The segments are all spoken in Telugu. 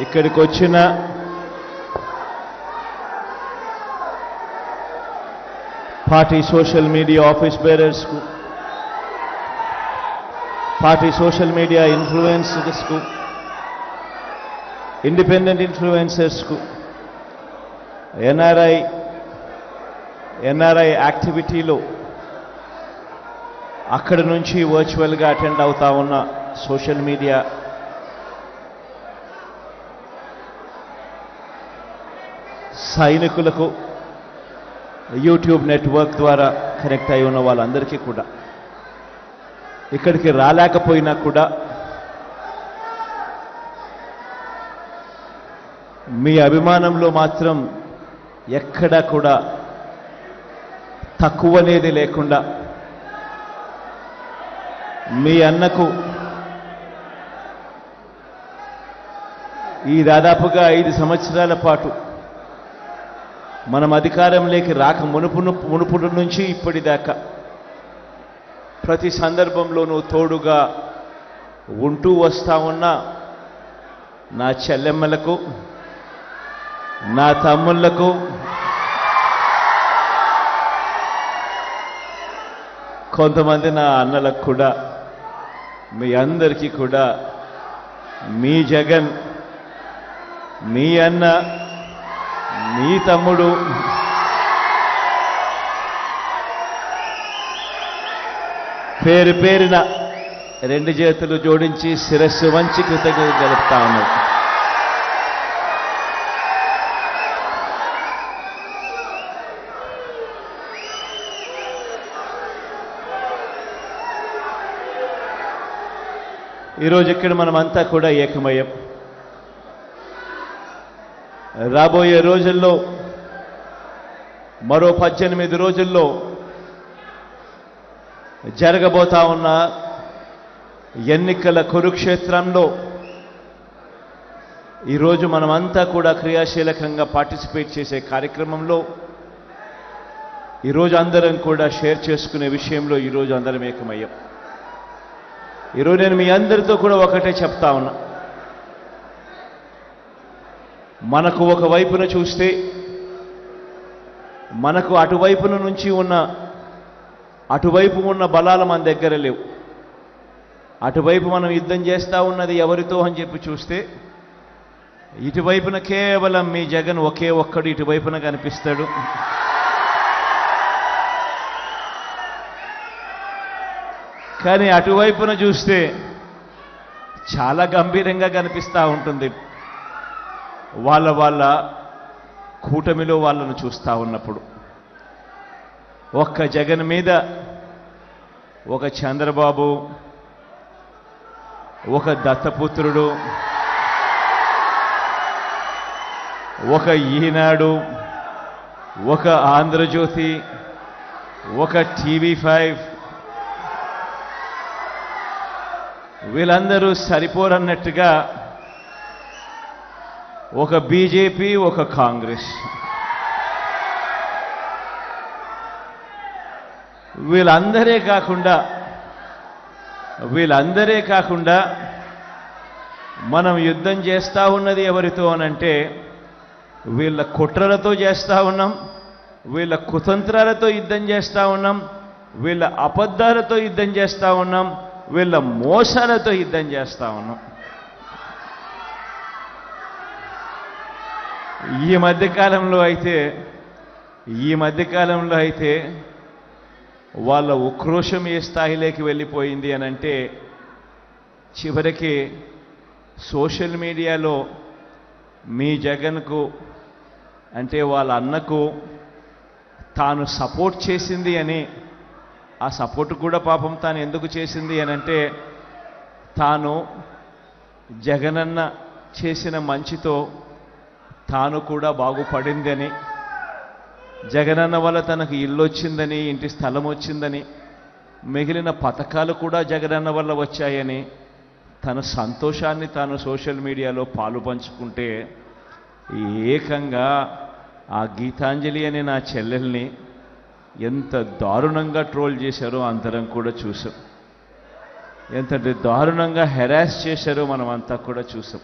ఇక్కడికి వచ్చిన పార్టీ సోషల్ మీడియా ఆఫీస్ బేరర్స్కు, పార్టీ సోషల్ మీడియా ఇన్ఫ్లుయెన్సర్స్కు, ఇండిపెండెంట్ ఇన్ఫ్లుయెన్సర్స్కు, ఎన్ఆర్ఐ యాక్టివిటీలో అక్కడి నుంచి వర్చువల్గా అటెండ్ అవుతా ఉన్న సోషల్ మీడియా సైనికులకు, యూట్యూబ్ నెట్వర్క్ ద్వారా కనెక్ట్ అయి ఉన్న వాళ్ళందరికీ కూడా, ఇక్కడికి రాలేకపోయినా కూడా మీ అభిమానంలో మాత్రం ఎక్కడా కూడా తక్కువనేది లేకుండా మీ అన్నకు ఈ దాదాపుగా 5 సంవత్సరాల పాటు మనం అధికారంలోకి రాక మునుపుడు నుంచి ఇప్పటిదాకా ప్రతి సందర్భంలోనూ తోడుగా ఉంటూ వస్తా ఉన్న నా చెల్లెమ్మలకు, నా తమ్ముళ్లకు, కొంతమంది నా అన్నలకు కూడా, మీ అందరికీ కూడా మీ జగన్, మీ అన్న, మీ తమ్ముడు పేరు పేరున 2 చేతులు జోడించి శిరస్సు వంచి కృతజ్ఞతలు తెలుపుతా ఉన్నారు. ఈరోజు ఇక్కడ మనమంతా కూడా ఏకమయ్యాం. రాబోయే రోజుల్లో, మరో 18 రోజుల్లో జరగబోతా ఉన్న ఎన్నికల కురుక్షేత్రంలో ఈరోజు మనమంతా కూడా క్రియాశీలకంగా పార్టిసిపేట్ చేసే కార్యక్రమంలో ఈరోజు అందరం కూడా షేర్ చేసుకునే విషయంలో ఈరోజు అందరం ఏకమయ్యాం. ఈరోజు నేను మీ అందరితో కూడా ఒకటే చెప్తా ఉన్నా, మనకు ఒకవైపున చూస్తే మనకు అటువైపు ఉన్న బలాలు మన దగ్గర లేవు. అటువైపు మనం యుద్ధం చేస్తూ ఉన్నది ఎవరితో అని చెప్పి చూస్తే ఇటువైపున కేవలం మీ జగన్ ఒకే ఒక్కడు ఇటువైపున కనిపిస్తాడు. కానీ అటువైపున చూస్తే చాలా గంభీరంగా కనిపిస్తూ ఉంటుంది. వాళ్ళ కూటమిలో వాళ్ళను చూస్తూ ఉన్నప్పుడు ఒక్క జగన్ మీద ఒక చంద్రబాబు, ఒక దత్తపుత్రుడు, ఒక ఈనాడు, ఒక ఆంధ్రజ్యోతి, ఒక టీవీ5 వీళ్ళందరూ సరిపోరన్నట్టుగా ఒక బీజేపీ, ఒక కాంగ్రెస్, వీళ్ళందరే కాకుండా మనం యుద్ధం చేస్తూ ఉన్నది ఎవరితో అనంటే వీళ్ళ కుట్రలతో చేస్తూ ఉన్నాం, వీళ్ళ కుతంత్రాలతో యుద్ధం చేస్తూ ఉన్నాం, వీళ్ళ అబద్ధాలతో యుద్ధం చేస్తూ ఉన్నాం, వీళ్ళ మోసాలతో యుద్ధం చేస్తూ ఉన్నాం. ఈ మధ్యకాలంలో అయితే వాళ్ళ ఉక్రోషం ఏ స్థాయిలోకి వెళ్ళిపోయింది అనంటే చివరికి సోషల్ మీడియాలో మీ జగన్కు అంటే వాళ్ళ అన్నకు తాను సపోర్ట్ చేసింది అని, ఆ సపోర్ట్ కూడా పాపం తాను ఎందుకు చేసింది అనంటే తాను జగనన్న చేసిన మంచితో తాను కూడా బాగుపడిందని, జగనన్న వల్ల తనకు ఇల్లు వచ్చిందని, ఇంటి స్థలం వచ్చిందని, మిగిలిన పథకాలు కూడా జగనన్న వల్ల వచ్చాయని తన సంతోషాన్ని తాను సోషల్ మీడియాలో పాలు పంచుకుంటే ఏకంగా ఆ గీతాంజలి అనే నా చెల్లెల్ని ఎంత దారుణంగా ట్రోల్ చేశారో అందరం కూడా చూసాం. ఎంత దారుణంగా హెరాస్ చేశారో మనమంతా కూడా చూసాం.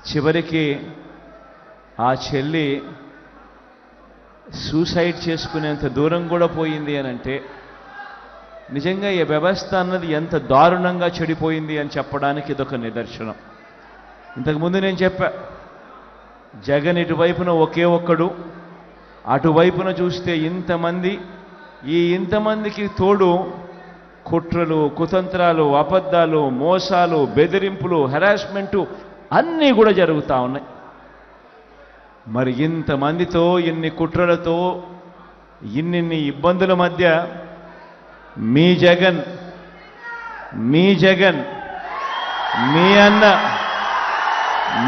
చివరికి ఆ చెల్లి సూసైడ్ చేసుకునేంత దూరం కూడా పోయింది అని అంటే నిజంగా ఈ వ్యవస్థ అన్నది ఎంత దారుణంగా చెడిపోయింది అని చెప్పడానికి ఇదొక నిదర్శనం. ఇంతకుముందు నేను చెప్పా, జగన్ ఇటువైపున ఒకే ఒక్కడు, అటువైపున చూస్తే ఇంతమంది. ఈ ఇంతమందికి తోడు కుట్రలు, కుతంత్రాలు, అబద్ధాలు, మోసాలు, బెదిరింపులు, హెరాస్మెంటు అన్నీ కూడా జరుగుతూ ఉన్నాయి. మరి ఇంతమందితో, ఇన్ని కుట్రలతో, ఇన్నిన్ని ఇబ్బందుల మధ్య మీ జగన్, మీ అన్న,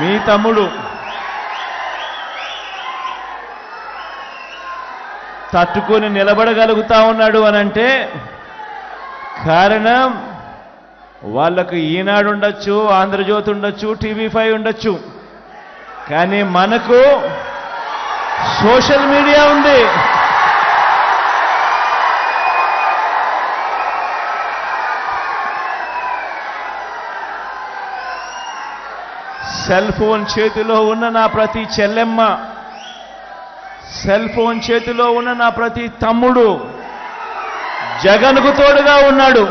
మీ తమ్ముడు తట్టుకొని నిలబడగలుగుతా ఉన్నాడు అనంటే కారణం వాళ్ళకు ఈనాడు ఉండొచ్చు, ఆంధ్రజ్యోతి ఉండొచ్చు, టీవీ5 ఉండొచ్చు, కానీ మనకు సోషల్ మీడియా ఉంది. సెల్ ఫోన్ చేతిలో ఉన్న నా ప్రతి చెల్లెమ్మ, సెల్ ఫోన్ చేతిలో ఉన్న నా ప్రతి తమ్ముడు జగన్కు తోడుగా ఉన్నాడు.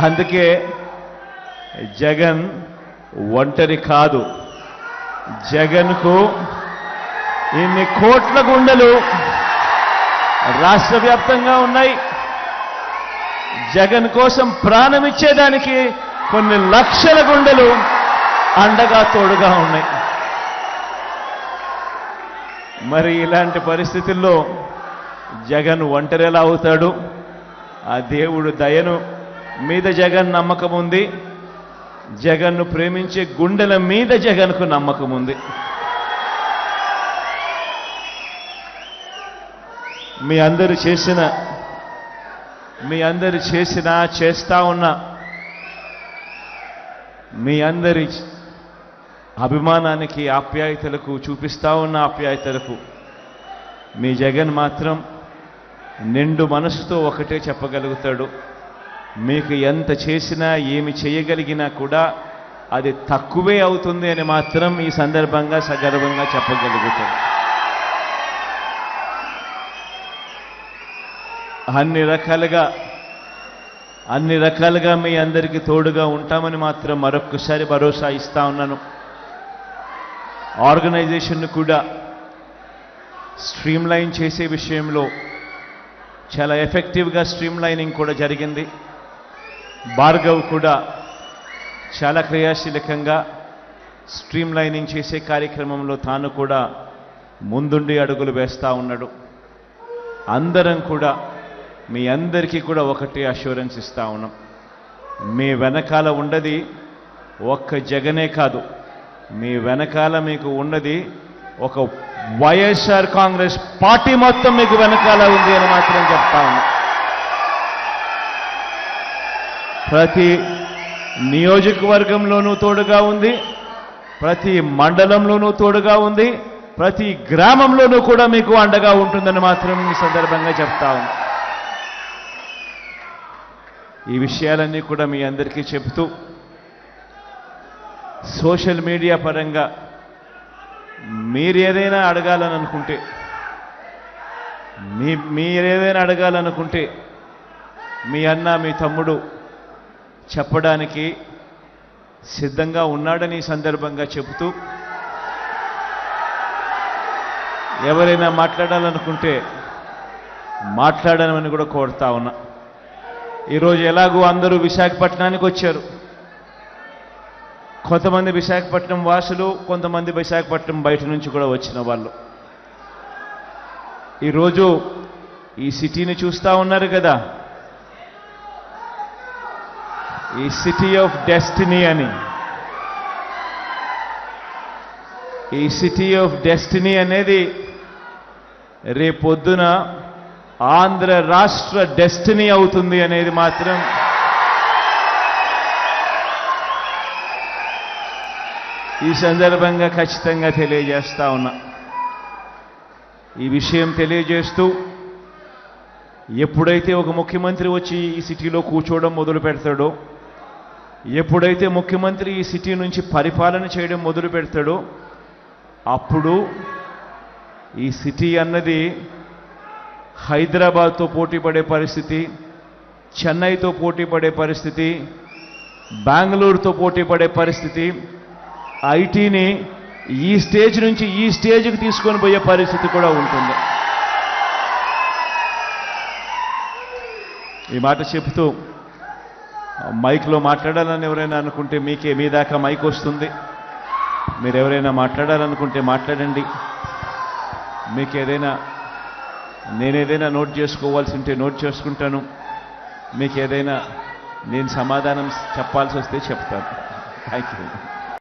అందుకే జగన్ ఒంటరి కాదు. జగన్కు ఇన్ని కోట్ల గుండెలు రాష్ట్ర వ్యాప్తంగా ఉన్నాయి. జగన్ కోసం ప్రాణమిచ్చేదానికి కొన్ని లక్షల గుండెలు అండగా తోడుగా ఉన్నాయి. మరి ఇలాంటి పరిస్థితుల్లో జగన్ ఒంటరి ఎలా అవుతాడు? ఆ దేవుడు దయను మీద జగన్ నమ్మకం ఉంది. జగన్ను ప్రేమించే గుండెల మీద జగన్కు నమ్మకం ఉంది. మీ అందరూ చేసిన చేస్తా ఉన్న మీ అందరి అభిమానానికి, ఆప్యాయతలకు, చూపిస్తా ఉన్న ఆప్యాయతలకు మీ జగన్ మాత్రం నిండు మనసుతో ఒకటే చెప్పగలుగుతాడు, మీకు ఎంత చేసినా ఏమి చేయగలిగినా కూడా అది తక్కువే అవుతుంది అని మాత్రం ఈ సందర్భంగా సగర్వంగా చెప్పగలుగుతాడు. అన్ని రకాలుగా మీ అందరికీ తోడుగా ఉంటామని మాత్రం మరొక్కసారి భరోసా ఇస్తా ఉన్నాను. ఆర్గనైజేషన్ను కూడా స్ట్రీమ్లైన్ చేసే విషయంలో చాలా ఎఫెక్టివ్గా స్ట్రీమ్లైనింగ్ కూడా జరిగింది. భార్గవ్ కూడా చాలా క్రియాశీలకంగా స్ట్రీమ్లైనింగ్ చేసే కార్యక్రమంలో తాను కూడా ముందుండి అడుగులు వేస్తూ ఉన్నాడు. అందరం కూడా మీ అందరికీ కూడా ఒకటే అష్యూరెన్స్ ఇస్తా ఉన్నాం, మీ వెనకాల ఉన్నది ఒక్క జగనే కాదు, మీ వెనకాల మీకు ఉన్నది ఒక వైఎస్ఆర్ కాంగ్రెస్ పార్టీ మొత్తం మీకు వెనకాల ఉంది అని మాత్రం చెప్తా ఉన్నాం. ప్రతి నియోజకవర్గంలోనూ తోడుగా ఉంది, ప్రతి మండలంలోనూ తోడుగా ఉంది, ప్రతి గ్రామంలోనూ కూడా మీకు అండగా ఉంటుందని మాత్రం ఈ సందర్భంగా చెప్తా ఉన్నాం. ఈ విషయాలన్నీ కూడా మీ అందరికీ చెప్తూ సోషల్ మీడియా పరంగా మీరేదైనా అడగాలనుకుంటే మీ అన్న, మీ తమ్ముడు చెప్పడానికి సిద్ధంగా ఉన్నాడని ఈ సందర్భంగా చెబుతూ, ఎవరైనా మాట్లాడాలనుకుంటే మాట్లాడమని కూడా కోరుతా ఉన్నా. ఈరోజు ఎలాగూ అందరూ విశాఖపట్నానికి వచ్చారు. కొంతమంది విశాఖపట్నం వాసులు, కొంతమంది విశాఖపట్నం బయట నుంచి కూడా వచ్చిన వాళ్ళు. ఈరోజు ఈ సిటీని చూస్తూ ఉన్నారు కదా, ఈ సిటీ ఆఫ్ డెస్టినీ అని. ఈ సిటీ ఆఫ్ డెస్టినీ అనేది రేపొద్దున ఆంధ్ర రాష్ట్ర డెస్టినీ అవుతుంది అనేది మాత్రం ఈ సందర్భంగా ఖచ్చితంగా తెలియజేస్తా ఉన్నా. ఈ విషయం తెలియజేస్తూ ఎప్పుడైతే ఒక ముఖ్యమంత్రి వచ్చి ఈ సిటీలో కూర్చోవడం మొదలు పెడతాడో ఎప్పుడైతే ముఖ్యమంత్రి ఈ సిటీ నుంచి పరిపాలన చేయడం మొదలు పెడతాడో అప్పుడు ఈ సిటీ అన్నది హైదరాబాద్తో పోటీ పడే పరిస్థితి, చెన్నైతో పోటీ పడే పరిస్థితి, బెంగళూరుతో పోటీ పడే పరిస్థితి, ఐటీని ఈ స్టేజ్ నుంచి ఈ స్టేజ్కి తీసుకొని పోయే పరిస్థితి కూడా ఉంటుంది. ఈ మాట చెప్తూ మైక్లో మాట్లాడాలని ఎవరైనా అనుకుంటే మీ దాకా మైక్ వస్తుంది. మీరు ఎవరైనా మాట్లాడాలనుకుంటే మాట్లాడండి. మీకు నేనేదైనా నోట్ చేసుకోవాల్సి ఉంటే నోట్ చేసుకుంటాను. మీకు ఏదైనా నేను సమాధానం చెప్పాల్సి వస్తే చెప్తాను. Thank you.